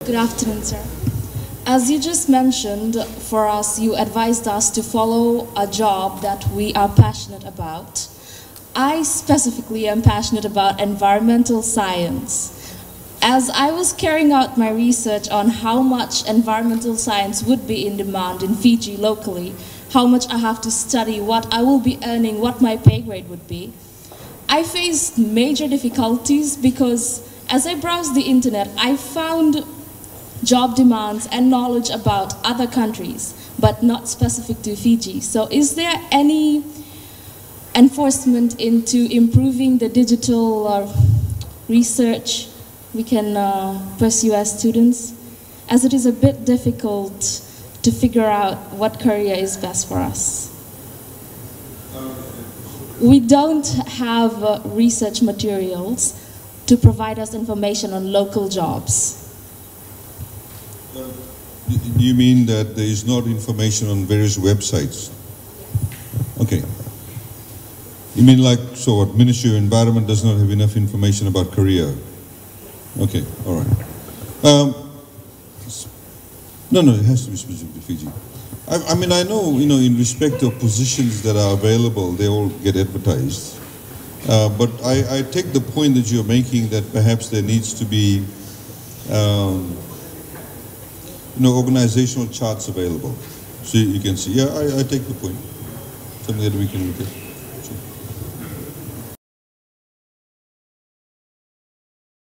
Good afternoon, sir. As you just mentioned, for us, you advised us to follow a job that we are passionate about. I specifically am passionate about environmental science. As I was carrying out my research on how much environmental science would be in demand in Fiji locally, how much I have to study, what I will be earning, what my pay grade would be, I faced major difficulties because as I browsed the internet, I found job demands and knowledge about other countries, but not specific to Fiji. So is there any enforcement into improving the digital research we can pursue as students? As it is a bit difficult to figure out what career is best for us. We don't have research materials to provide us information on local jobs. You mean that there is not information on various websites? Okay. You mean like, so what, Ministry of Environment does not have enough information about Korea? Okay, all right. No, it has to be specific to Fiji. I mean, I know, in respect of positions that are available, they all get advertised. But I take the point that you're making that perhaps there needs to be organizational charts available, so you can see. Yeah, I take the point. Something that we can look at.